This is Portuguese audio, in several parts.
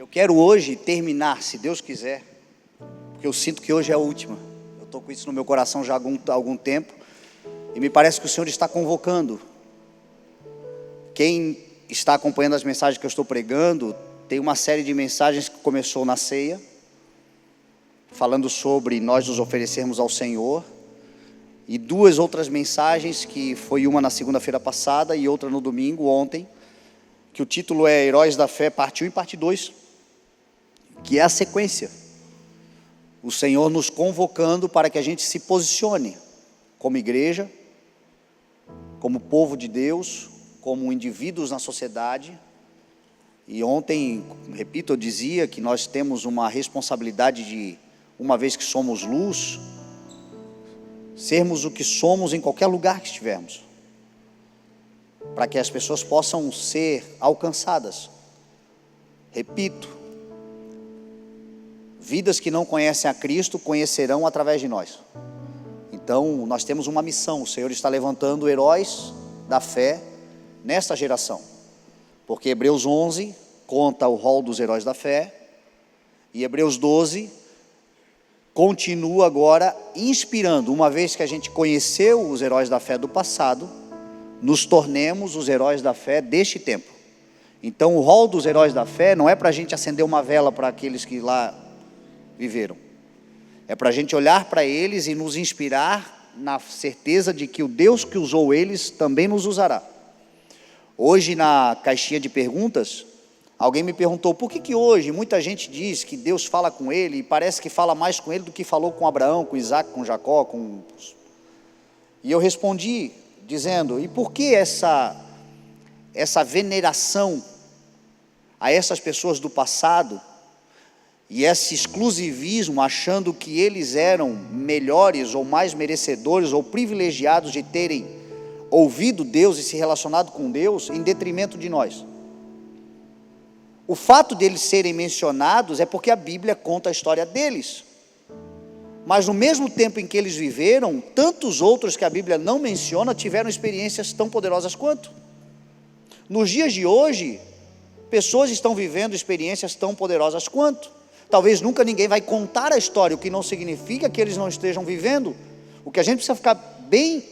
Eu quero hoje terminar, se Deus quiser, porque eu sinto que hoje é a última. Eu estou com isso no meu coração já há algum tempo, e me parece que o Senhor está convocando. Quem está acompanhando as mensagens que eu estou pregando, tem uma série de mensagens que começou na ceia, falando sobre nós nos oferecermos ao Senhor, e duas outras mensagens, que foi uma na segunda-feira passada e outra no domingo, ontem, que o título é Heróis da Fé, parte 1 e parte 2, que é a sequência. O Senhor nos convocando para que a gente se posicione como igreja, como povo de Deus, como indivíduos na sociedade. E ontem, repito, eu dizia que nós temos uma responsabilidade de, uma vez que somos luz, sermos o que somos em qualquer lugar que estivermos, para que as pessoas possam ser alcançadas. Repito, vidas que não conhecem a Cristo conhecerão através de nós. Então nós temos uma missão. O Senhor está levantando heróis da fé nesta geração, porque Hebreus 11 conta o rol dos heróis da fé, e Hebreus 12 continua agora inspirando. Uma vez que a gente conheceu os heróis da fé do passado, nos tornemos os heróis da fé deste tempo. Então o rol dos heróis da fé não é para a gente acender uma vela para aqueles que lá viveram, é para a gente olhar para eles e nos inspirar na certeza de que o Deus que usou eles também nos usará. Hoje, na caixinha de perguntas, alguém me perguntou por que hoje muita gente diz que Deus fala com ele e parece que fala mais com ele do que falou com Abraão, com Isaac, com Jacó, E eu respondi dizendo: e por que essa veneração a essas pessoas do passado, e esse exclusivismo, achando que eles eram melhores ou mais merecedores ou privilegiados de terem ouvido Deus e se relacionado com Deus, em detrimento de nós? O fato deles serem mencionados é porque a Bíblia conta a história deles, mas no mesmo tempo em que eles viveram, tantos outros que a Bíblia não menciona tiveram experiências tão poderosas quanto. Nos dias de hoje, pessoas estão vivendo experiências tão poderosas quanto. Talvez nunca ninguém vai contar a história, o que não significa que eles não estejam vivendo. O que a gente precisa ficar bem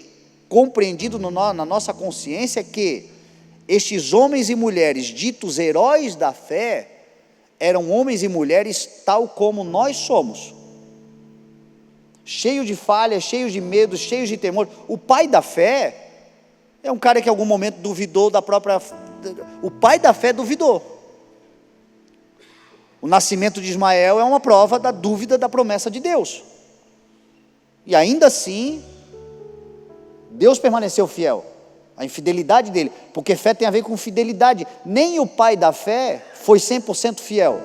compreendido na nossa consciência é que estes homens e mulheres ditos heróis da fé eram homens e mulheres tal como nós somos, cheios de falhas, cheios de medos, cheios de temor. O pai da fé é um cara que em algum momento duvidou da própria... O pai da fé duvidou. O nascimento de Ismael é uma prova da dúvida da promessa de Deus, e ainda assim Deus permaneceu fiel. A infidelidade dele, porque fé tem a ver com fidelidade. Nem o pai da fé foi 100% fiel,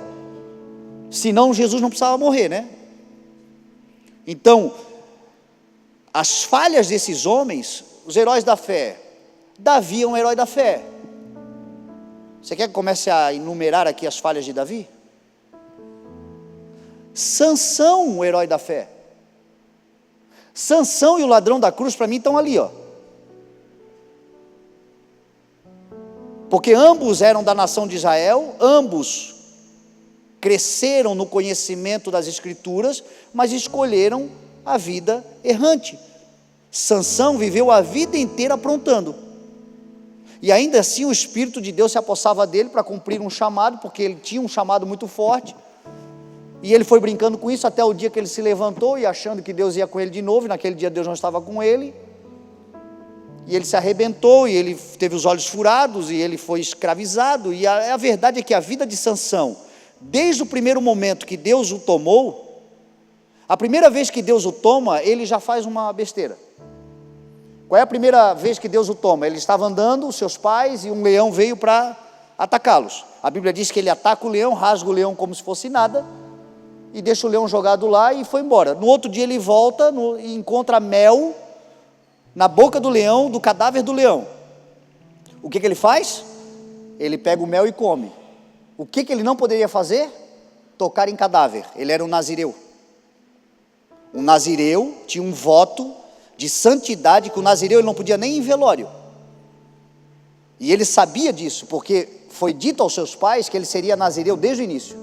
senão Jesus não precisava morrer, né? Então, as falhas desses homens, os heróis da fé. Davi é um herói da fé. Você quer que comece a enumerar aqui as falhas de Davi? Sansão, o herói da fé. Sansão e o ladrão da cruz, para mim, estão ali, ó. Porque ambos eram da nação de Israel, ambos cresceram no conhecimento das Escrituras, mas escolheram a vida errante. Sansão viveu a vida inteira aprontando, e ainda assim o Espírito de Deus se apossava dele para cumprir um chamado, porque ele tinha um chamado muito forte, e ele foi brincando com isso até o dia que ele se levantou e achando que Deus ia com ele de novo, e naquele dia Deus não estava com ele, e ele se arrebentou, e ele teve os olhos furados, e ele foi escravizado. E a verdade é que a vida de Sansão, desde o primeiro momento que Deus o tomou, a primeira vez que Deus o toma, ele já faz uma besteira. Qual é a primeira vez que Deus o toma? Ele estava andando, os seus pais, e um leão veio para atacá-los. A Bíblia diz que ele ataca o leão, rasga o leão como se fosse nada, e deixa o leão jogado lá e foi embora. No outro dia ele volta e encontra mel na boca do leão, do cadáver do leão. O que ele faz? Ele pega o mel e come. O que ele não poderia fazer? Tocar em cadáver. Ele era um nazireu. Um nazireu tinha um voto de santidade, que o nazireu ele não podia nem ir em velório. E ele sabia disso, porque foi dito aos seus pais que ele seria nazireu desde o início.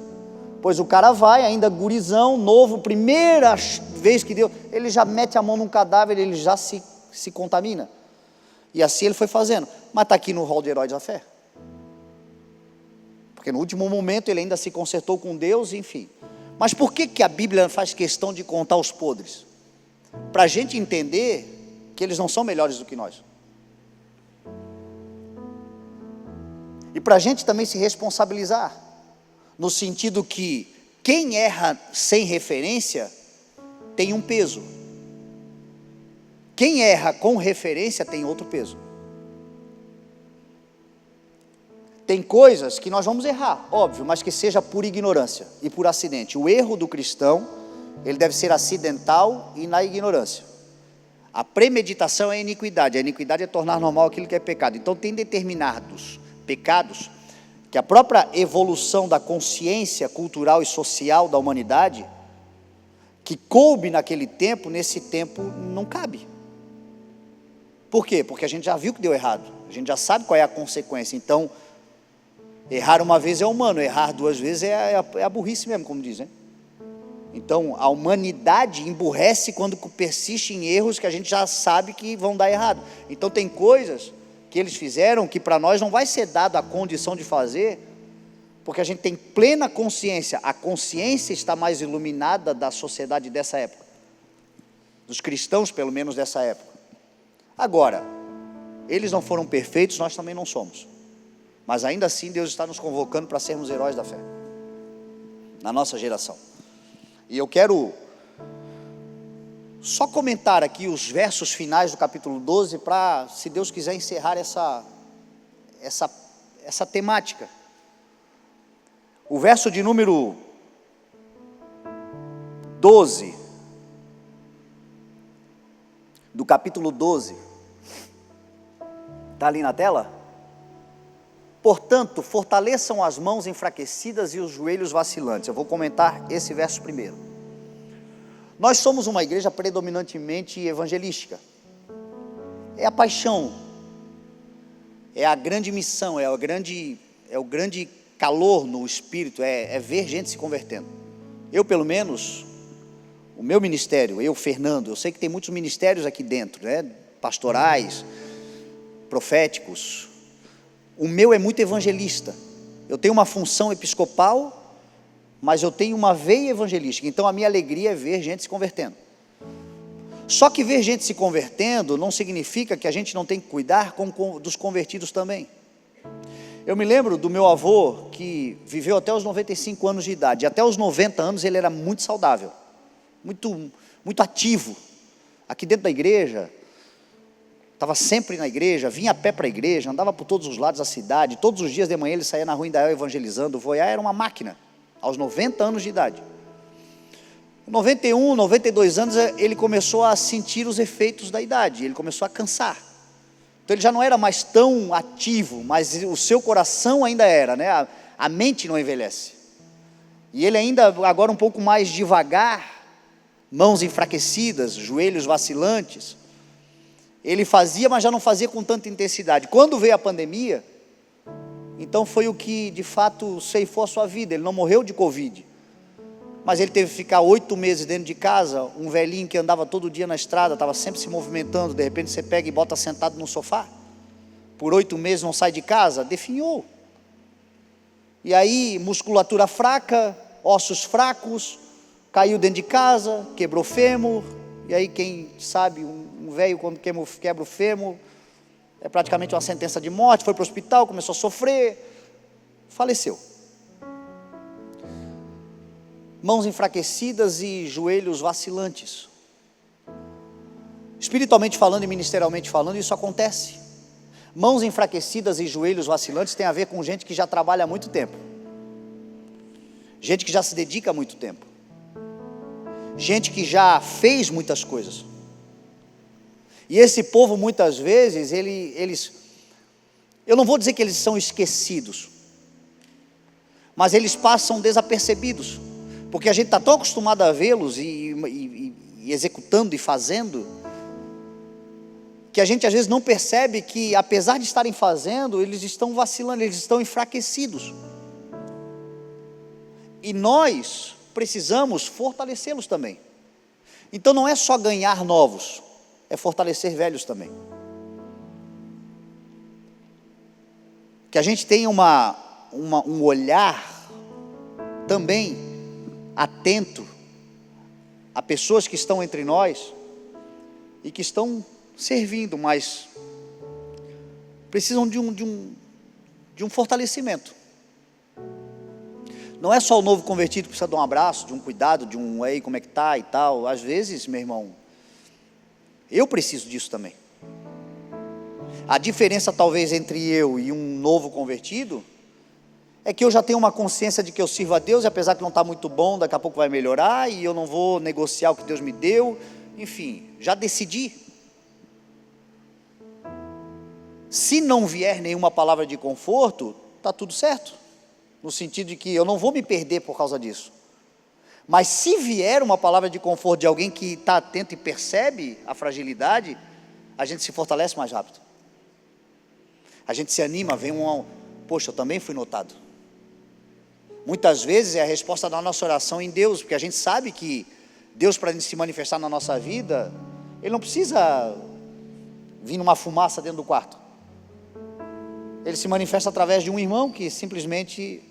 Pois o cara vai, ainda gurizão, novo, primeira vez que Deus, ele já mete a mão num cadáver, ele já se contamina. E assim ele foi fazendo. Mas está aqui no rol de heróis da fé. Porque no último momento ele ainda se consertou com Deus, enfim. Mas por que a Bíblia faz questão de contar os podres? Para a gente entender que eles não são melhores do que nós. E para a gente também se responsabilizar, no sentido que quem erra sem referência tem um peso, quem erra com referência tem outro peso. Tem coisas que nós vamos errar, óbvio, mas que seja por ignorância e por acidente. O erro do cristão, ele deve ser acidental e na ignorância. A premeditação é a iniquidade é tornar normal aquilo que é pecado. Então tem determinados pecados que a própria evolução da consciência cultural e social da humanidade, que coube naquele tempo, nesse tempo não cabe. Por quê? Porque a gente já viu que deu errado, a gente já sabe qual é a consequência. Então, errar uma vez é humano, errar duas vezes é a burrice mesmo, como dizem. Então, a humanidade emburrece quando persiste em erros que a gente já sabe que vão dar errado. Então, tem coisas que eles fizeram que para nós não vai ser dado a condição de fazer, porque a gente tem plena consciência, a consciência está mais iluminada da sociedade dessa época, dos cristãos pelo menos dessa época. Agora, eles não foram perfeitos, nós também não somos, mas ainda assim Deus está nos convocando para sermos heróis da fé, na nossa geração. E eu quero só comentar aqui os versos finais do capítulo 12, para, se Deus quiser, encerrar essa temática. O verso de número 12, do capítulo 12, está ali na tela? Portanto, fortaleçam as mãos enfraquecidas e os joelhos vacilantes. Eu vou comentar esse verso primeiro. Nós somos uma igreja predominantemente evangelística. É a paixão, é a grande missão, é o grande calor no espírito, é ver gente se convertendo. Eu, pelo menos, o meu ministério, Fernando, eu sei que tem muitos ministérios aqui dentro, né? Pastorais, proféticos. O meu é muito evangelista. Eu tenho uma função episcopal, mas eu tenho uma veia evangelística. Então a minha alegria é ver gente se convertendo. Só que ver gente se convertendo não significa que a gente não tem que cuidar dos convertidos também. Eu me lembro do meu avô, que viveu até os 95 anos de idade. Até os 90 anos ele era muito saudável, muito ativo. Aqui dentro da igreja, estava sempre na igreja, vinha a pé para a igreja, andava por todos os lados da cidade. Todos os dias de manhã ele saía na rua Indaial evangelizando. O Voiá era uma máquina, aos 90 anos de idade. 91, 92 anos, ele começou a sentir os efeitos da idade, ele começou a cansar. Então ele já não era mais tão ativo, mas o seu coração ainda era, né? A mente não envelhece. E ele ainda, agora um pouco mais devagar, mãos enfraquecidas, joelhos vacilantes. Ele fazia, mas já não fazia com tanta intensidade. Quando veio a pandemia, então foi o que de fato ceifou a sua vida. Ele não morreu de Covid, mas ele teve que ficar 8 meses dentro de casa. Um velhinho que andava todo dia na estrada, estava sempre se movimentando, de repente você pega e bota sentado no sofá, por 8 meses não sai de casa, definhou. E aí musculatura fraca, ossos fracos, caiu dentro de casa, quebrou fêmur. E aí quem sabe, um velho quando quebra o fêmur, é praticamente uma sentença de morte. Foi para o hospital, começou a sofrer, faleceu. Mãos enfraquecidas e joelhos vacilantes. Espiritualmente falando e ministerialmente falando, isso acontece. Mãos enfraquecidas e joelhos vacilantes tem a ver com gente que já trabalha há muito tempo, gente que já se dedica há muito tempo, gente que já fez muitas coisas. E esse povo muitas vezes, eu não vou dizer que eles são esquecidos, mas eles passam desapercebidos, porque a gente está tão acostumado a vê-los e executando e fazendo, que a gente às vezes não percebe que, apesar de estarem fazendo, eles estão vacilando, eles estão enfraquecidos. E nós precisamos fortalecê-los também. Então não é só ganhar novos, é fortalecer velhos também. Que a gente tenha um olhar também atento a pessoas que estão entre nós e que estão servindo, mas precisam de um fortalecimento. Não é só o novo convertido que precisa de um abraço, de um cuidado, de um ei, como é que tá e tal. Às vezes, meu irmão, eu preciso disso também. A diferença talvez entre eu e um novo convertido é que eu já tenho uma consciência de que eu sirvo a Deus, e apesar que não está muito bom, daqui a pouco vai melhorar, e eu não vou negociar o que Deus me deu. Enfim, já decidi. Se não vier nenhuma palavra de conforto, está tudo certo. No sentido de que eu não vou me perder por causa disso. Mas se vier uma palavra de conforto de alguém que está atento e percebe a fragilidade, a gente se fortalece mais rápido. A gente se anima, vem poxa, eu também fui notado. Muitas vezes é a resposta da nossa oração em Deus, porque a gente sabe que Deus, para se manifestar na nossa vida, Ele não precisa vir numa fumaça dentro do quarto. Ele se manifesta através de um irmão que simplesmente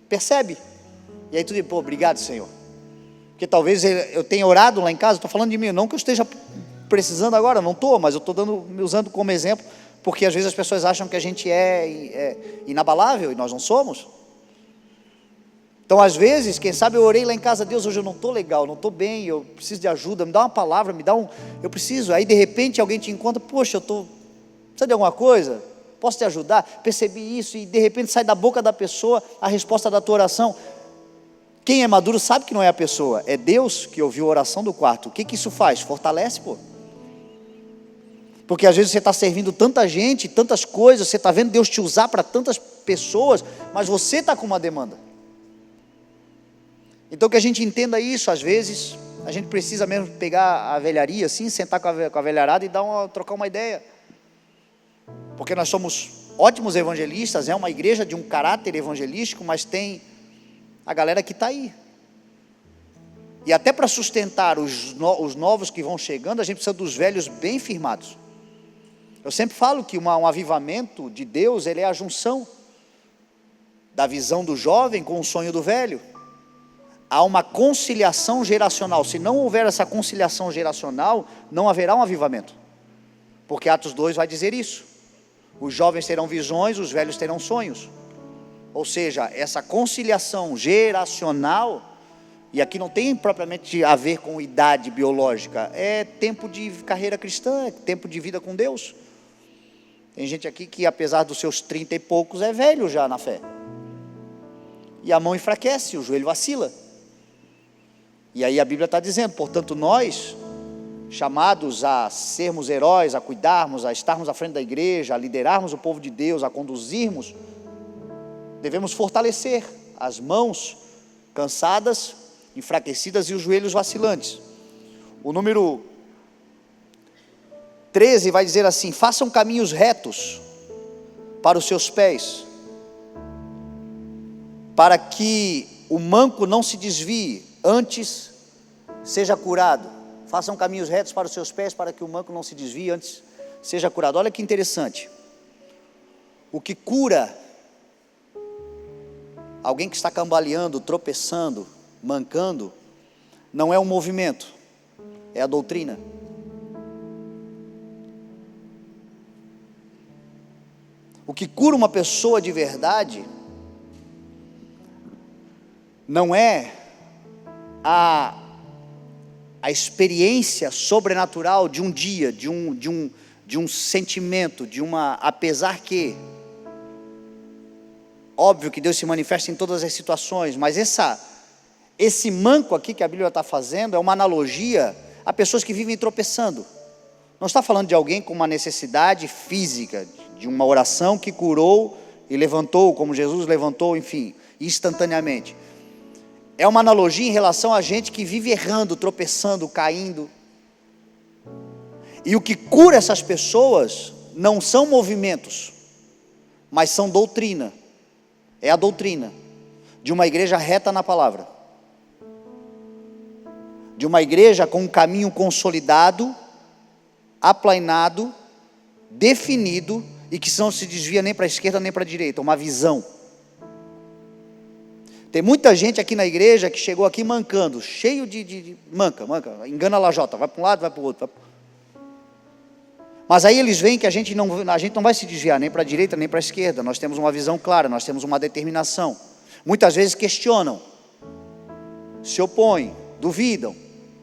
percebe. E aí tu diz, pô, obrigado, Senhor. Porque talvez eu tenha orado lá em casa, estou falando de mim, não que eu esteja precisando agora, não estou, mas eu estou me usando como exemplo, porque às vezes as pessoas acham que a gente é inabalável e nós não somos. Então às vezes, quem sabe eu orei lá em casa, Deus, hoje eu não estou legal, não estou bem, eu preciso de ajuda, me dá uma palavra, eu preciso. Aí de repente alguém te encontra, poxa, precisa de alguma coisa? Posso te ajudar? Percebi isso, e de repente sai da boca da pessoa a resposta da tua oração. Quem é maduro sabe que não é a pessoa, é Deus que ouviu a oração do quarto. O que isso faz? Fortalece, pô. Porque às vezes você está servindo tanta gente, tantas coisas, você está vendo Deus te usar para tantas pessoas, mas você está com uma demanda. Então que a gente entenda isso. Às vezes a gente precisa mesmo pegar a velharia assim, sentar com a velharada e trocar uma ideia. Porque nós somos ótimos evangelistas, é uma igreja de um caráter evangelístico, mas tem a galera que está aí. E até para sustentar os novos que vão chegando, a gente precisa dos velhos bem firmados. Eu sempre falo que um avivamento de Deus, ele é a junção da visão do jovem com o sonho do velho. Há uma conciliação geracional. Se não houver essa conciliação geracional, não haverá um avivamento. Porque Atos 2 vai dizer isso. Os jovens terão visões, os velhos terão sonhos. Ou seja, essa conciliação geracional, e aqui não tem propriamente a ver com idade biológica, é tempo de carreira cristã, é tempo de vida com Deus. Tem gente aqui que, apesar dos seus 30 e poucos, é velho já na fé. E a mão enfraquece, o joelho vacila. E aí a Bíblia está dizendo, portanto nós, chamados a sermos heróis, a cuidarmos, a estarmos à frente da igreja, a liderarmos o povo de Deus, a conduzirmos, devemos fortalecer as mãos cansadas, enfraquecidas e os joelhos vacilantes. O número 13 vai dizer assim: façam caminhos retos para os seus pés, para que o manco não se desvie, antes seja curado. Façam caminhos retos para os seus pés, para que o manco não se desvie, antes seja curado. Olha que interessante. O que cura alguém que está cambaleando, tropeçando, mancando, não é um movimento, é a doutrina. O que cura uma pessoa de verdade não é a experiência sobrenatural de um dia, de um sentimento, apesar que, óbvio que Deus se manifesta em todas as situações, mas esse manco aqui que a Bíblia está fazendo é uma analogia a pessoas que vivem tropeçando. Não está falando de alguém com uma necessidade física, de uma oração que curou e levantou, como Jesus levantou, enfim, instantaneamente. É uma analogia em relação a gente que vive errando, tropeçando, caindo. E o que cura essas pessoas não são movimentos, mas são doutrina. É a doutrina de uma igreja reta na palavra, de uma igreja com um caminho consolidado, aplainado, definido, e que não se desvia nem para a esquerda nem para a direita, uma visão. Tem muita gente aqui na igreja que chegou aqui mancando, cheio de manca, engana a lajota, vai para um lado, vai para o outro. Mas aí eles veem que a gente não vai se desviar nem para a direita nem para a esquerda, nós temos uma visão clara, nós temos uma determinação. Muitas vezes questionam, se opõem, duvidam,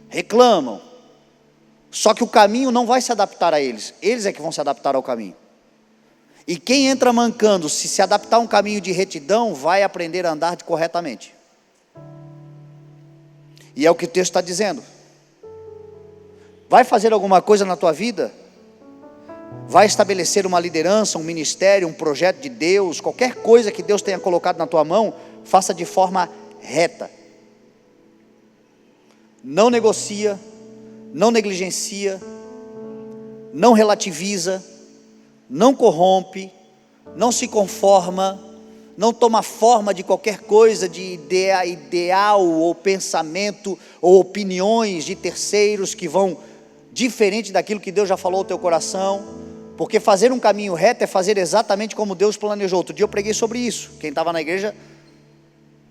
reclamam, só que o caminho não vai se adaptar a eles é que vão se adaptar ao caminho. E quem entra mancando, se adaptar a um caminho de retidão, vai aprender a andar corretamente. E é o que o texto está dizendo. Vai fazer alguma coisa na tua vida? Vai estabelecer uma liderança, um ministério, um projeto de Deus, qualquer coisa que Deus tenha colocado na tua mão, faça de forma reta. Não negocia, não negligencia, não relativiza, não corrompe, não se conforma, não toma forma de qualquer coisa, de ideal ou pensamento ou opiniões de terceiros que vão diferente daquilo que Deus já falou ao teu coração. Porque fazer um caminho reto é fazer exatamente como Deus planejou. Outro dia eu preguei sobre isso. Quem estava na igreja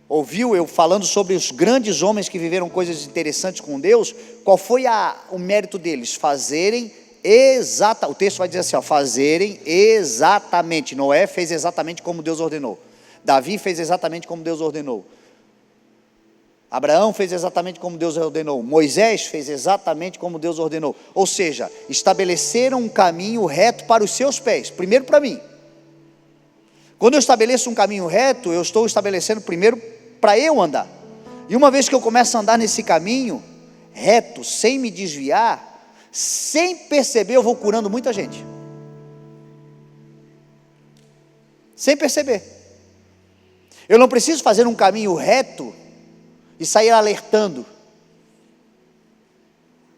ouviu eu falando sobre os grandes homens que viveram coisas interessantes com Deus. Qual foi o mérito deles? Fazerem o texto vai dizer assim, fazerem exatamente. Noé fez exatamente como Deus ordenou. Davi fez exatamente como Deus ordenou. Abraão fez exatamente como Deus ordenou. Moisés fez exatamente como Deus ordenou. Ou seja, estabeleceram um caminho reto para os seus pés. Primeiro para mim. Quando eu estabeleço um caminho reto, eu estou estabelecendo primeiro para eu andar. E uma vez que eu começo a andar nesse caminho reto, sem me desviar, sem perceber, eu vou curando muita gente. Sem perceber. Eu não preciso fazer um caminho reto e sair alertando,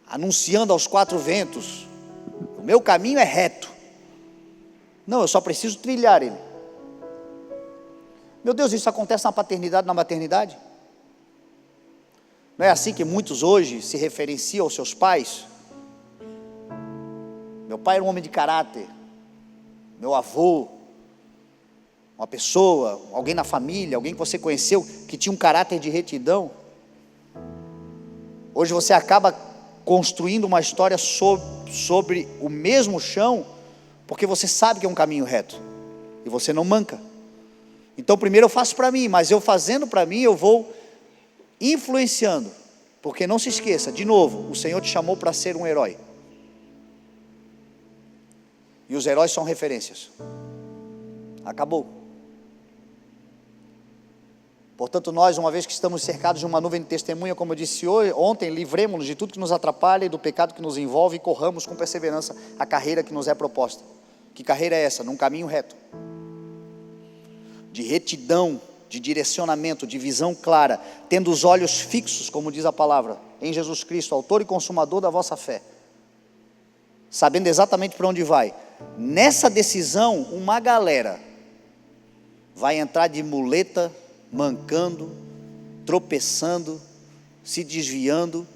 anunciando aos quatro ventos, o meu caminho é reto. Não, eu só preciso trilhar ele. Meu Deus, isso acontece na paternidade, na maternidade? Não é assim que muitos hoje se referenciam aos seus pais? Meu pai era um homem de caráter, meu avô, uma pessoa, alguém na família, alguém que você conheceu, que tinha um caráter de retidão. Hoje você acaba construindo uma história sobre o mesmo chão, porque você sabe que é um caminho reto, e você não manca. Então primeiro eu faço para mim, mas eu fazendo para mim, eu vou influenciando, porque não se esqueça, de novo, o Senhor te chamou para ser um herói, e os heróis são referências. Acabou. Portanto, nós, uma vez que estamos cercados de uma nuvem de testemunha, como eu disse ontem, livremos-nos de tudo que nos atrapalha e do pecado que nos envolve e corramos com perseverança a carreira que nos é proposta. Que carreira é essa? Num caminho reto, de retidão, de direcionamento, de visão clara, tendo os olhos fixos, como diz a palavra, em Jesus Cristo, autor e consumador da vossa fé, sabendo exatamente para onde vai. Nessa decisão, uma galera vai entrar de muleta, mancando, tropeçando, se desviando,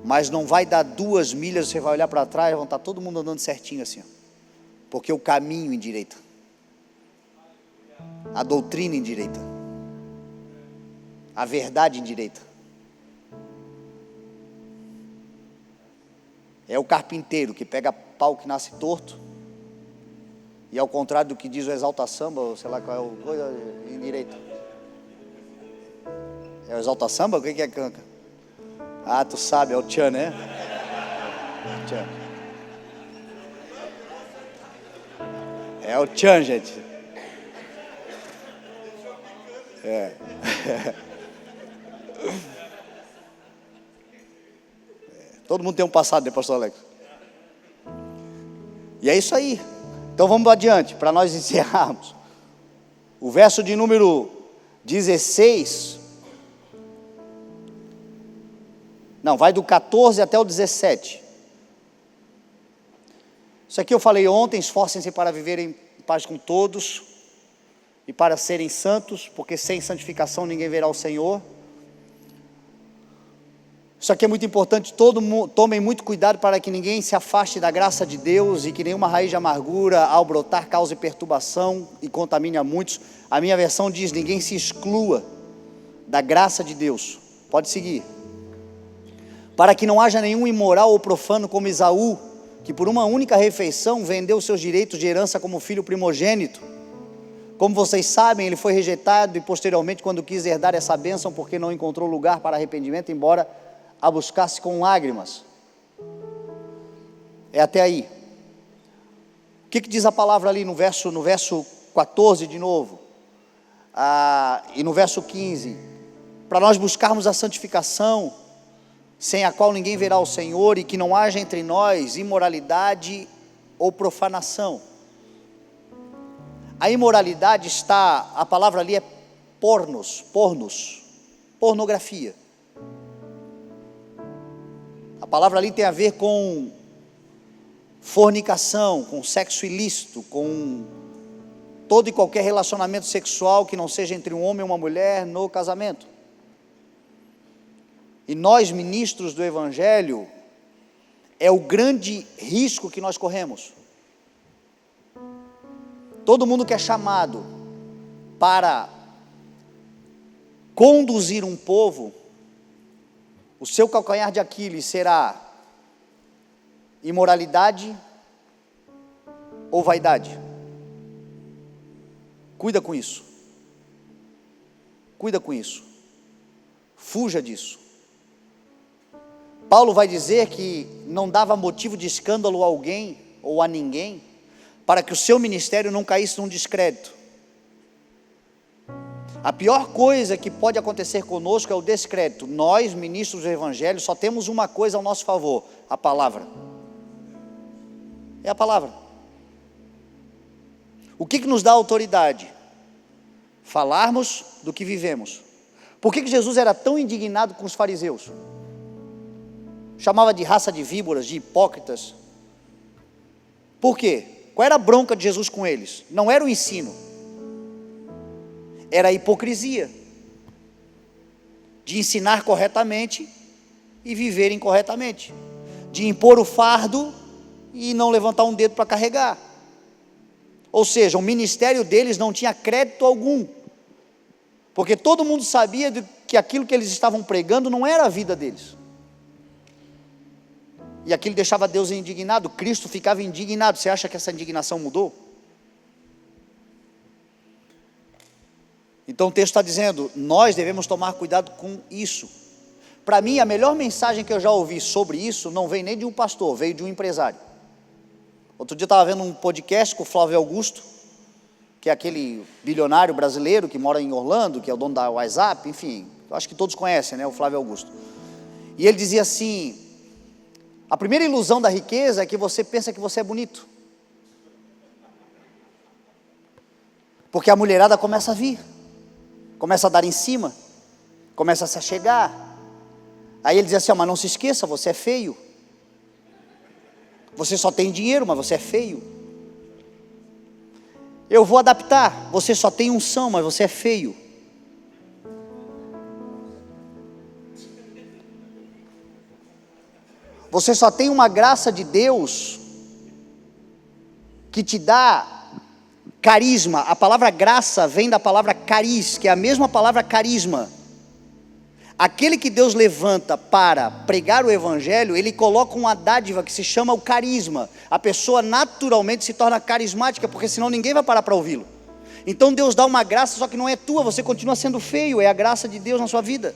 mas não vai dar 2 milhas, você vai olhar para trás, vão estar todo mundo andando certinho assim, porque o caminho endireita, a doutrina endireita, a verdade endireita. É o carpinteiro que pega pau que nasce torto, e ao contrário do que diz o Exalta Samba, ou sei lá qual é o coisa, endireita. É o Exalta Samba? O que é canca? Ah, tu sabe, é o Tchan, né? Tchan. É o Tchan, gente. Todo mundo tem um passado, né, pastor Alex? E é isso aí. Então vamos adiante, para nós encerrarmos. O verso de número 16... Não, vai do 14 até o 17. Isso aqui eu falei ontem: esforcem-se para viverem em paz com todos e para serem santos, porque sem santificação ninguém verá o Senhor. Isso aqui é muito importante, tomem muito cuidado para que ninguém se afaste da graça de Deus e que nenhuma raiz de amargura ao brotar cause perturbação e contamine a muitos. A minha versão diz: ninguém se exclua da graça de Deus. Pode seguir. Para que não haja nenhum imoral ou profano como Esaú, que por uma única refeição vendeu seus direitos de herança como filho primogênito. Como vocês sabem, ele foi rejeitado e posteriormente, quando quis herdar essa bênção, porque não encontrou lugar para arrependimento, embora a buscasse com lágrimas. É até aí. O que diz a palavra ali no verso 14 de novo? E no verso 15: para nós buscarmos a santificação, sem a qual ninguém verá o Senhor, e que não haja entre nós imoralidade ou profanação. A imoralidade a palavra ali é pornografia. A palavra ali tem a ver com fornicação, com sexo ilícito, com todo e qualquer relacionamento sexual que não seja entre um homem e uma mulher no casamento. E nós, ministros do Evangelho, é o grande risco que nós corremos. Todo mundo que é chamado para conduzir um povo, o seu calcanhar de Aquiles será imoralidade ou vaidade. Cuida com isso. Cuida com isso. Fuja disso. Paulo vai dizer que não dava motivo de escândalo a alguém ou a ninguém, para que o seu ministério não caísse num descrédito. A pior coisa que pode acontecer conosco é o descrédito. Nós, ministros do Evangelho, só temos uma coisa ao nosso favor: a palavra. É a palavra. O que nos dá autoridade? Falarmos do que vivemos. Por que Jesus era tão indignado com os fariseus? Chamava de raça de víboras, de hipócritas. Por quê? Qual era a bronca de Jesus com eles? Não era o ensino, era a hipocrisia de ensinar corretamente e viver incorretamente, de impor o fardo e não levantar um dedo para carregar. Ou seja, o ministério deles não tinha crédito algum, porque todo mundo sabia que aquilo que eles estavam pregando não era a vida deles. E aquilo deixava Deus indignado. Cristo ficava indignado. Você acha que essa indignação mudou? Então o texto está dizendo: nós devemos tomar cuidado com isso. Para mim, a melhor mensagem que eu já ouvi sobre isso não veio nem de um pastor, veio de um empresário. Outro dia eu estava vendo um podcast com o Flávio Augusto, que é aquele bilionário brasileiro que mora em Orlando, que é o dono da WhatsApp, enfim, eu acho que todos conhecem, né, o Flávio Augusto. E ele dizia assim: a primeira ilusão da riqueza é que você pensa que você é bonito, porque a mulherada começa a vir, começa a dar em cima, começa a se achegar. Aí ele dizia assim: mas não se esqueça, você é feio, você só tem dinheiro, mas você é feio. Eu vou adaptar: você só tem unção, mas você é feio. Você só tem uma graça de Deus que te dá carisma. A palavra graça vem da palavra cariz, que é a mesma palavra carisma. Aquele que Deus levanta para pregar o Evangelho, Ele coloca uma dádiva que se chama o carisma. A pessoa naturalmente se torna carismática, porque senão ninguém vai parar para ouvi-lo. Então Deus dá uma graça, só que não é tua, você continua sendo feio, é a graça de Deus na sua vida.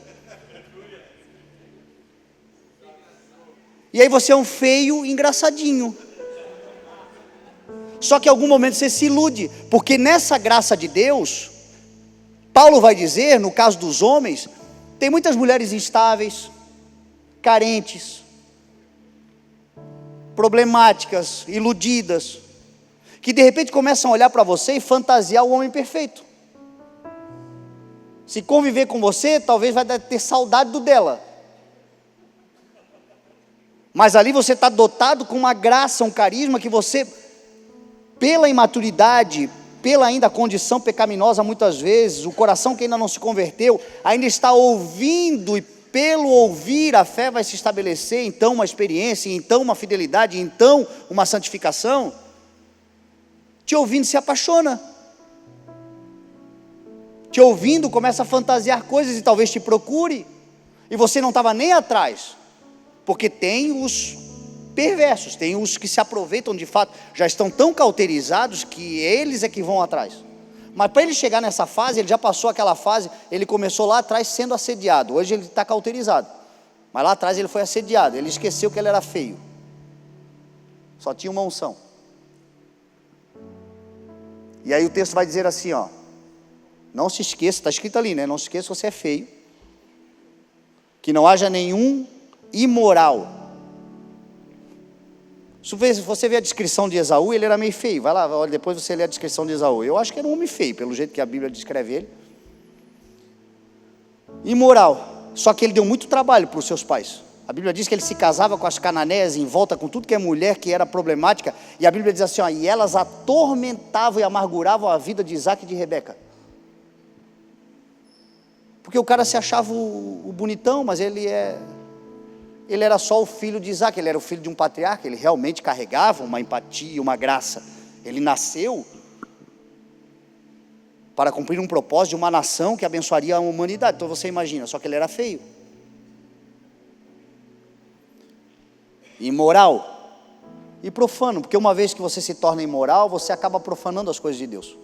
E aí você é um feio engraçadinho. Só que em algum momento você se ilude, porque nessa graça de Deus, Paulo vai dizer, no caso dos homens, tem muitas mulheres instáveis, carentes, problemáticas, iludidas, que de repente começam a olhar para você e fantasiar o homem perfeito. Se conviver com você, talvez vai ter saudade do dela, Mas ali você está dotado com uma graça, um carisma que você, pela imaturidade, pela ainda condição pecaminosa muitas vezes, o coração que ainda não se converteu, ainda está ouvindo, e pelo ouvir a fé vai se estabelecer, então uma experiência, então uma fidelidade, então uma santificação. Te ouvindo se apaixona, te ouvindo começa a fantasiar coisas e talvez te procure, e você não estava nem atrás, porque tem os perversos, tem os que se aproveitam de fato, já estão tão cauterizados que eles é que vão atrás. Mas para ele chegar nessa fase, ele já passou aquela fase, ele começou lá atrás sendo assediado, hoje ele está cauterizado, mas lá atrás ele foi assediado, ele esqueceu que ele era feio, só tinha uma unção. E aí o texto vai dizer assim, ó, não se esqueça, está escrito ali, né? Não se esqueça que você é feio, que não haja nenhum imoral. Se você vê a descrição de Esaú, ele era meio feio. Vai lá, olha, depois você lê a descrição de Esaú. Eu acho que era um homem feio, pelo jeito que a Bíblia descreve ele. Imoral. Só que ele deu muito trabalho para os seus pais. A Bíblia diz que ele se casava com as cananeias em volta, com tudo que é mulher que era problemática. E a Bíblia diz assim, ó, e elas atormentavam e amarguravam a vida de Isaac e de Rebeca. Porque o cara se achava o bonitão, mas ele era só o filho de Isaac, ele era o filho de um patriarca, ele realmente carregava uma empatia, uma graça. Ele nasceu para cumprir um propósito de uma nação que abençoaria a humanidade. Então você imagina, só que ele era feio. Imoral e profano, porque uma vez que você se torna imoral, você acaba profanando as coisas de Deus.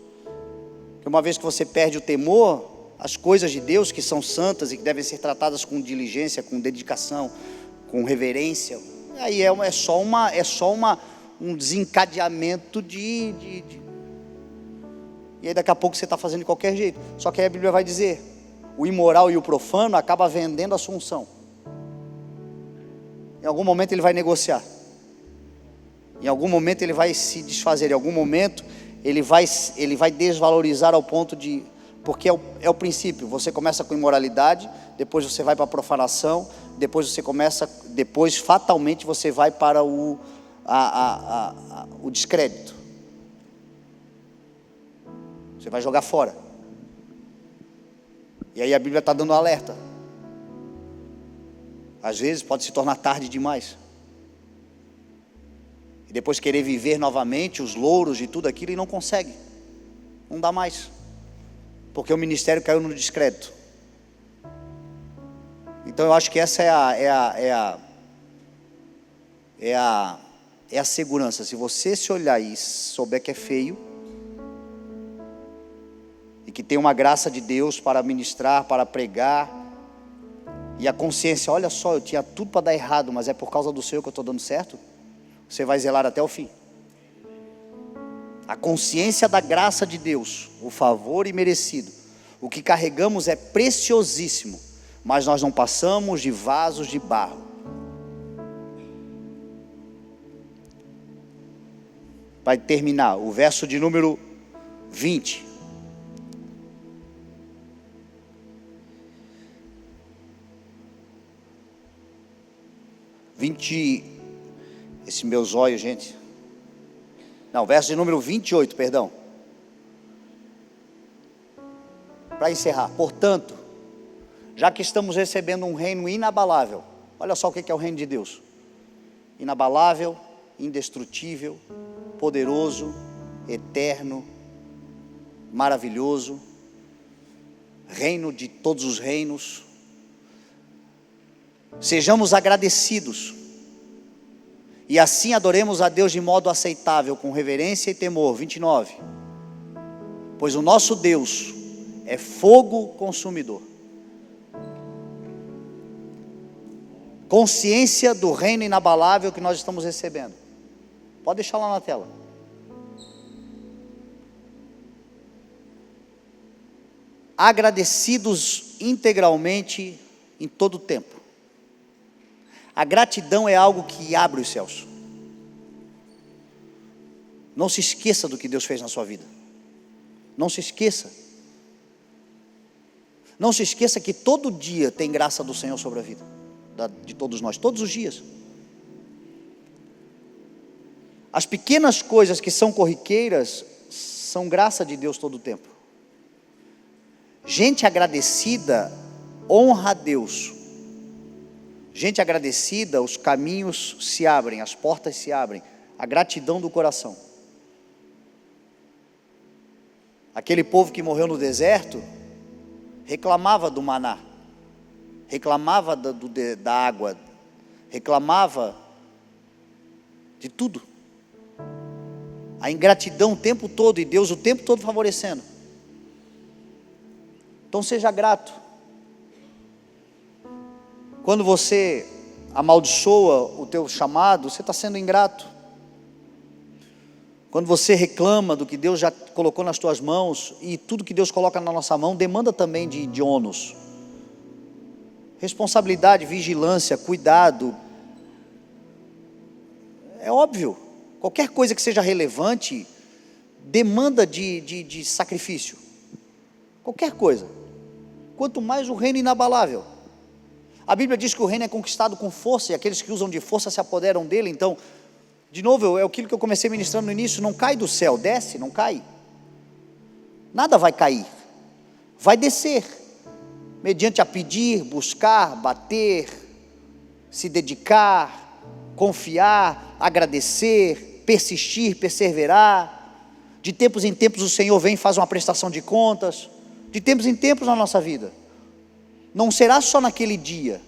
Porque uma vez que você perde o temor, as coisas de Deus que são santas e que devem ser tratadas com diligência, com dedicação, com reverência, aí é só um desencadeamento e aí daqui a pouco você está fazendo de qualquer jeito. Só que aí a Bíblia vai dizer, o imoral e o profano acaba vendendo a sua unção. Em algum momento ele vai negociar, em algum momento ele vai se desfazer, em algum momento ele vai desvalorizar ao ponto de, porque é o princípio, você começa com imoralidade, depois você vai para a profanação, depois fatalmente você vai para o descrédito, você vai jogar fora, e aí a Bíblia está dando alerta, às vezes pode se tornar tarde demais, e depois querer viver novamente os louros de tudo aquilo e não consegue, não dá mais, porque o ministério caiu no descrédito. Então eu acho que essa é a segurança. Se você se olhar e souber que é feio, e que tem uma graça de Deus para ministrar, para pregar, e a consciência, olha só, eu tinha tudo para dar errado, mas é por causa do Senhor que eu estou dando certo, você vai zelar até o fim. A consciência da graça de Deus, o favor imerecido, o que carregamos é preciosíssimo, mas nós não passamos de vasos de barro. Vai terminar o verso de número 20. Esse meu zóio, gente. Não, verso de número 28, perdão. Para encerrar, portanto, já que estamos recebendo um reino inabalável, olha só o que é o reino de Deus: inabalável, indestrutível, poderoso, eterno, maravilhoso, reino de todos os reinos. Sejamos agradecidos e assim adoremos a Deus de modo aceitável, com reverência e temor. 29. Pois o nosso Deus é fogo consumidor. Consciência do reino inabalável que nós estamos recebendo. Pode deixar lá na tela. Agradecidos integralmente em todo o tempo. A gratidão é algo que abre os céus. Não se esqueça do que Deus fez na sua vida. Não se esqueça. Não se esqueça que todo dia tem graça do Senhor sobre a vida de todos nós, todos os dias. As pequenas coisas que são corriqueiras são graça de Deus todo o tempo. Gente agradecida honra a Deus. Gente agradecida, os caminhos se abrem, as portas se abrem. A gratidão do coração. Aquele povo que morreu no deserto reclamava do maná, reclamava da água, reclamava de tudo. A ingratidão o tempo todo e Deus o tempo todo favorecendo. Então seja grato. Quando você amaldiçoa o teu chamado, você está sendo ingrato. Quando você reclama do que Deus já colocou nas tuas mãos, e tudo que Deus coloca na nossa mão demanda também de ônus, responsabilidade, vigilância, cuidado. É óbvio, qualquer coisa que seja relevante demanda de sacrifício, qualquer coisa, quanto mais o reino inabalável. A Bíblia diz que o reino é conquistado com força, e aqueles que usam de força se apoderam dele. Então, de novo, é aquilo que eu comecei ministrando no início, não cai do céu, desce, não cai. Nada vai cair, vai descer, mediante a pedir, buscar, bater, se dedicar, confiar, agradecer, persistir, perseverar. De tempos em tempos o Senhor vem e faz uma prestação de contas, de tempos em tempos na nossa vida. Não será só naquele dia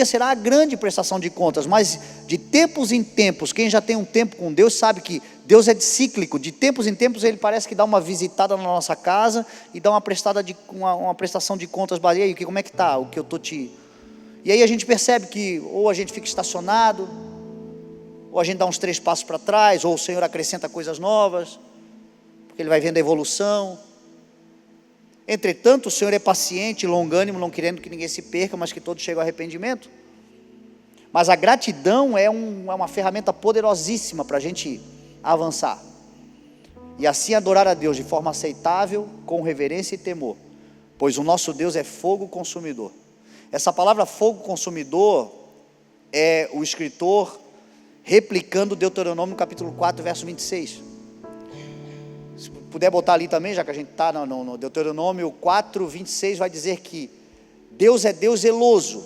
será a grande prestação de contas, mas de tempos em tempos, quem já tem um tempo com Deus sabe que Deus é cíclico. De tempos em tempos Ele parece que dá uma visitada na nossa casa e dá uma prestação de contas. E aí, como é que está? O que eu estou te... E aí a gente percebe que ou a gente fica estacionado, ou a gente dá uns 3 passos para trás, ou o Senhor acrescenta coisas novas, porque Ele vai vendo a evolução. Entretanto, o Senhor é paciente, longânimo, não querendo que ninguém se perca, mas que todos cheguem ao arrependimento. Mas a gratidão é uma ferramenta poderosíssima para a gente avançar, e assim adorar a Deus de forma aceitável, com reverência e temor, pois o nosso Deus é fogo consumidor. Essa palavra fogo consumidor é o escritor replicando Deuteronômio capítulo 4, verso 26. Se puder botar ali também, já que a gente está no Deuteronômio 4, 26, vai dizer que Deus é Deus zeloso.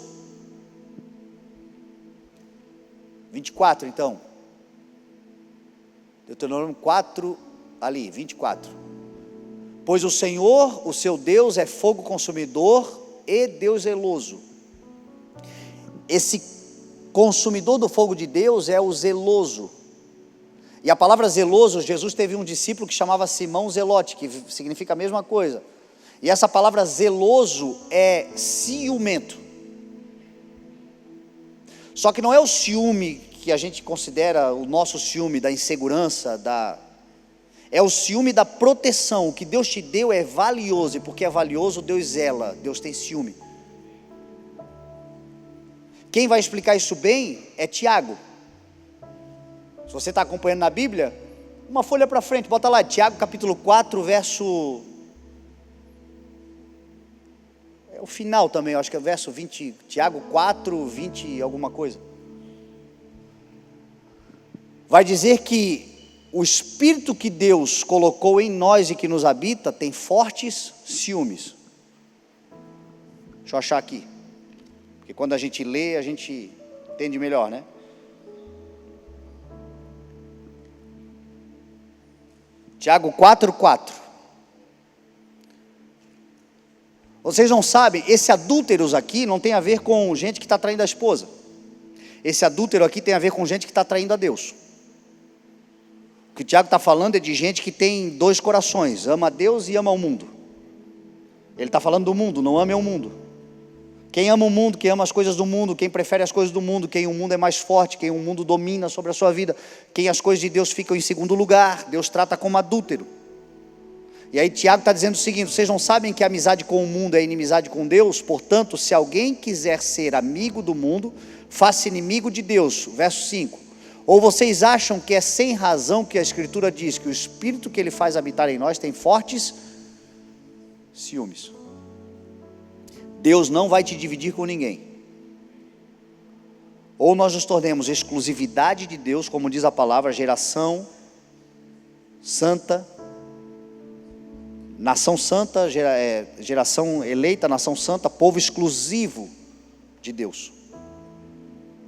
24 então, Deuteronômio 4, ali, 24. Pois o Senhor, o seu Deus, é fogo consumidor e Deus zeloso. Esse consumidor do fogo de Deus é o zeloso. E a palavra zeloso, Jesus teve um discípulo que chamava Simão Zelote, que significa a mesma coisa. E essa palavra zeloso é ciumento. Só que não é o ciúme que a gente considera o nosso ciúme da insegurança, é o ciúme da proteção. O que Deus te deu é valioso, e porque é valioso, Deus zela, Deus tem ciúme. Quem vai explicar isso bem é Tiago. Se você está acompanhando na Bíblia, uma folha para frente, bota lá, Tiago capítulo 4, verso... é o final também, eu acho que é o verso 20, Tiago 4, 20 alguma coisa. Vai dizer que o Espírito que Deus colocou em nós e que nos habita tem fortes ciúmes. Deixa eu achar aqui, porque quando a gente lê, a gente entende melhor, né? Tiago 4, 4. Vocês não sabem, esse adúlteros aqui não tem a ver com gente que está traindo a esposa. Esse adúltero aqui tem a ver com gente que está traindo a Deus. O que o Tiago está falando é de gente que tem 2 corações, ama a Deus e ama o mundo. Ele está falando do mundo, não ame o mundo. Quem ama o mundo, quem ama as coisas do mundo, quem prefere as coisas do mundo, quem o mundo é mais forte, quem o mundo domina sobre a sua vida, quem as coisas de Deus ficam em segundo lugar, Deus trata como adúltero. E aí Tiago está dizendo o seguinte: vocês não sabem que a amizade com o mundo é inimizade com Deus? Portanto, se alguém quiser ser amigo do mundo, faça inimigo de Deus. Verso 5. Ou vocês acham que é sem razão que a Escritura diz que o Espírito que Ele faz habitar em nós tem fortes ciúmes? Deus não vai te dividir com ninguém. Ou nós nos tornemos exclusividade de Deus, como diz a palavra, geração santa, nação santa, geração eleita, nação santa, povo exclusivo de Deus,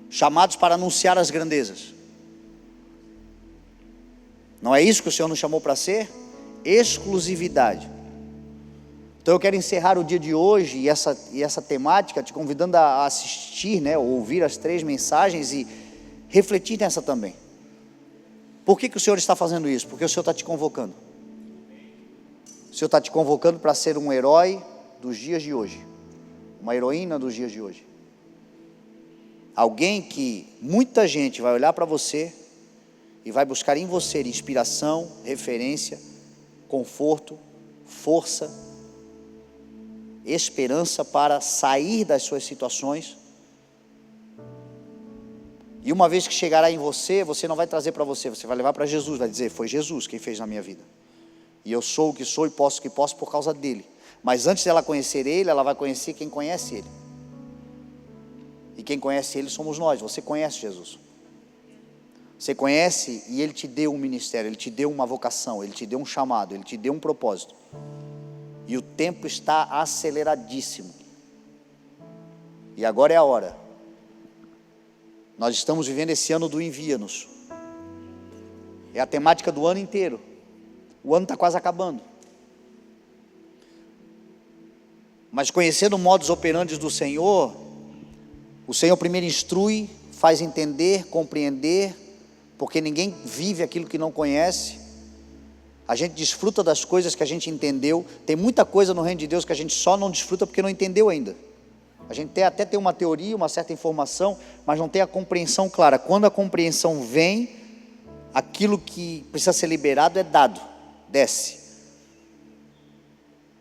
chamados para anunciar as grandezas. Não é isso que o Senhor nos chamou para ser? Exclusividade. Então eu quero encerrar o dia de hoje e essa temática, te convidando a assistir, ou ouvir as 3 mensagens e refletir nessa também. Por que o Senhor está fazendo isso? Porque o Senhor está te convocando. O Senhor está te convocando para ser um herói dos dias de hoje, uma heroína dos dias de hoje. Alguém que muita gente vai olhar para você e vai buscar em você inspiração, referência, conforto, força, esperança para sair das suas situações. E uma vez que chegará em você, você não vai trazer para você, você vai levar para Jesus, vai dizer: foi Jesus quem fez na minha vida, e eu sou o que sou e posso o que posso por causa dele. Mas antes dela conhecer ele, ela vai conhecer quem conhece ele, e quem conhece ele somos nós. Você conhece Jesus, você conhece, e ele te deu um ministério, ele te deu uma vocação, ele te deu um chamado, ele te deu um propósito. E o tempo está aceleradíssimo. E agora é a hora. Nós estamos vivendo esse ano do envia-nos. É a temática do ano inteiro. O ano está quase acabando. Mas conhecendo o modus operandi do Senhor, o Senhor primeiro instrui, faz entender, compreender, porque ninguém vive aquilo que não conhece. A gente desfruta das coisas que a gente entendeu. Tem muita coisa no reino de Deus que a gente só não desfruta porque não entendeu ainda. A gente até tem uma teoria, uma certa informação, mas não tem a compreensão clara. Quando a compreensão vem, aquilo que precisa ser liberado é dado, desce.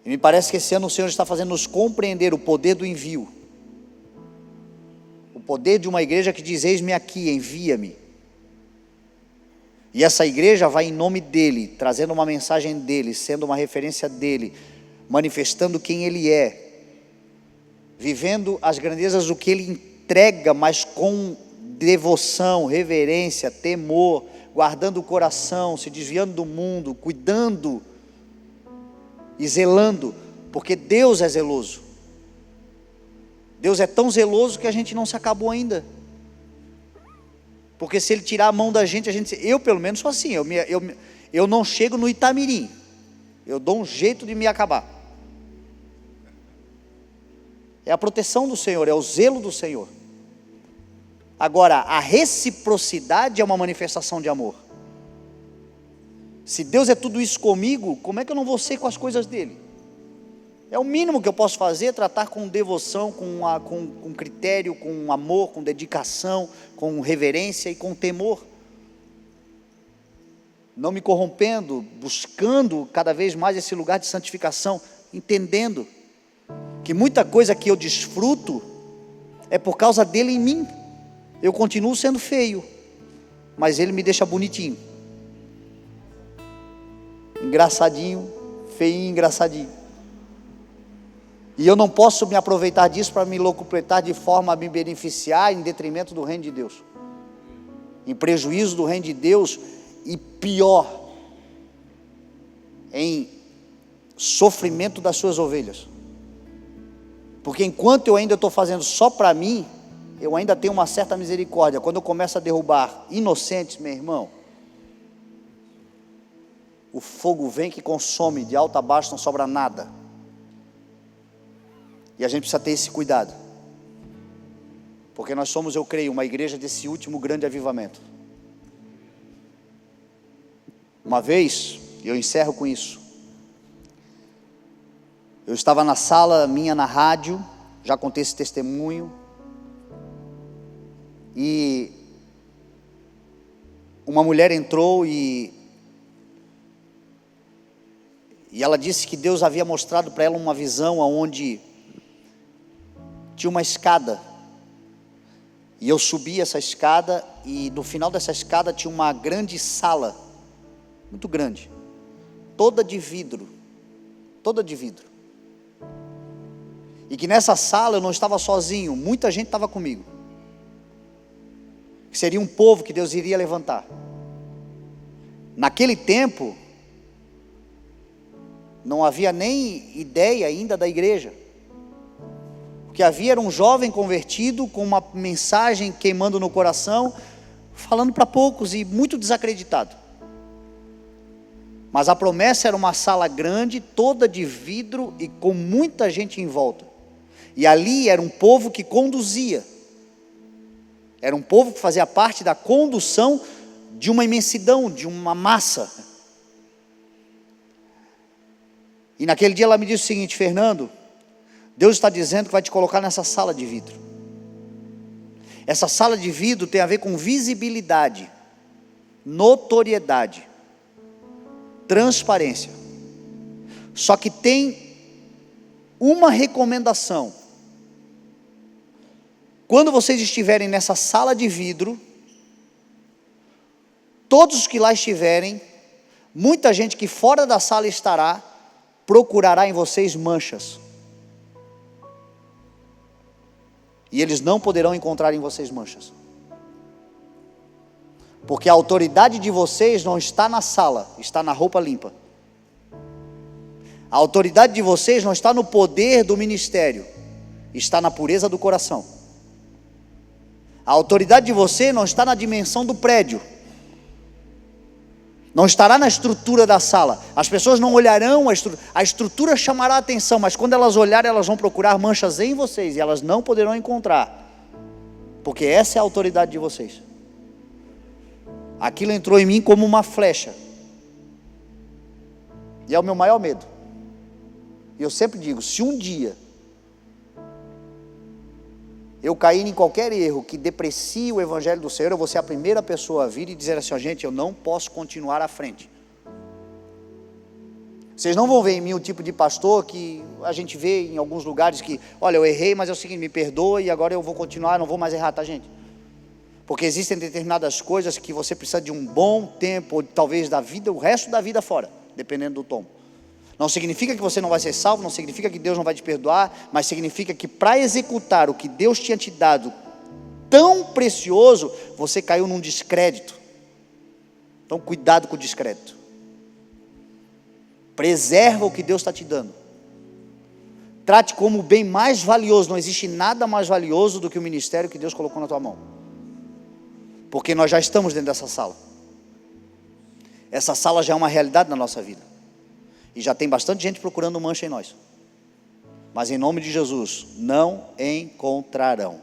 E me parece que esse ano o Senhor está fazendo nos compreender o poder do envio. O poder de uma igreja que diz: eis-me aqui, envia-me. E essa igreja vai em nome dele, trazendo uma mensagem dele, sendo uma referência dele, manifestando quem ele é, vivendo as grandezas do que ele entrega, mas com devoção, reverência, temor, guardando o coração, se desviando do mundo, cuidando e zelando, porque Deus é zeloso. Deus é tão zeloso que a gente não se acabou ainda. Porque se ele tirar a mão da gente, eu pelo menos sou assim, eu não chego no Itamirim, eu dou um jeito de me acabar. É a proteção do Senhor, é o zelo do Senhor. Agora, a reciprocidade é uma manifestação de amor. Se Deus é tudo isso comigo, como é que eu não vou ser com as coisas dele? É o mínimo que eu posso fazer, tratar com devoção, com critério, com amor, com dedicação, com reverência e com temor. Não me corrompendo, buscando cada vez mais esse lugar de santificação, entendendo que muita coisa que eu desfruto é por causa dele em mim. Eu continuo sendo feio, mas ele me deixa bonitinho, engraçadinho, feinho, engraçadinho. E eu não posso me aproveitar disso para me locupletar de forma a me beneficiar em detrimento do reino de Deus, em prejuízo do reino de Deus, e pior, em sofrimento das suas ovelhas. Porque enquanto eu ainda estou fazendo só para mim, eu ainda tenho uma certa misericórdia. Quando eu começo a derrubar inocentes, meu irmão, o fogo vem que consome, de alto a baixo não sobra nada. E a gente precisa ter esse cuidado, porque nós somos, eu creio, uma igreja desse último grande avivamento. Uma vez, e eu encerro com isso, eu estava na sala minha na rádio, já contei esse testemunho, e uma mulher entrou e ela disse que Deus havia mostrado para ela uma visão onde tinha uma escada, e eu subi essa escada, e no final dessa escada tinha uma grande sala, muito grande, toda de vidro, e que nessa sala eu não estava sozinho, muita gente estava comigo. que seria um povo que Deus iria levantar. Naquele tempo, não havia nem ideia ainda da igreja. O que havia era um jovem convertido com uma mensagem queimando no coração, falando para poucos e muito desacreditado. Mas a promessa era uma sala grande, toda de vidro e com muita gente em volta. E ali era um povo que conduzia. Era um povo que fazia parte da condução de uma imensidão, de uma massa. E naquele dia ela me disse o seguinte: Fernando, Deus está dizendo que vai te colocar nessa sala de vidro. Essa sala de vidro tem a ver com visibilidade, notoriedade, transparência. Só que tem uma recomendação. Quando vocês estiverem nessa sala de vidro, todos os que lá estiverem, muita gente que fora da sala estará, procurará em vocês manchas. E eles não poderão encontrar em vocês manchas. Porque a autoridade de vocês não está na sala, está na roupa limpa. A autoridade de vocês não está no poder do ministério, está na pureza do coração. A autoridade de você não está na dimensão do prédio, não estará na estrutura da sala. As pessoas não olharão a estrutura chamará a atenção, mas quando elas olharem, elas vão procurar manchas em vocês, e elas não poderão encontrar, porque essa é a autoridade de vocês. Aquilo entrou em mim como uma flecha, e é o meu maior medo. E eu sempre digo, se um dia eu cair em qualquer erro que deprecie o evangelho do Senhor, eu vou ser a primeira pessoa a vir e dizer assim: ó, gente, eu não posso continuar à frente. Vocês não vão ver em mim o tipo de pastor que a gente vê em alguns lugares que, olha, eu errei, mas é o seguinte, me perdoa e agora eu vou continuar, não vou mais errar, tá, gente? Porque existem determinadas coisas que você precisa de um bom tempo, ou talvez da vida, o resto da vida fora, dependendo do tom. Não significa que você não vai ser salvo, não significa que Deus não vai te perdoar, mas significa que para executar o que Deus tinha te dado tão precioso, você caiu num descrédito. Então cuidado com o descrédito. Preserva o que Deus está te dando. Trate como o bem mais valioso. Não existe nada mais valioso do que o ministério que Deus colocou na tua mão. Porque nós já estamos dentro dessa sala. Essa sala já é uma realidade na nossa vida. E já tem bastante gente procurando mancha em nós. Mas em nome de Jesus, não encontrarão.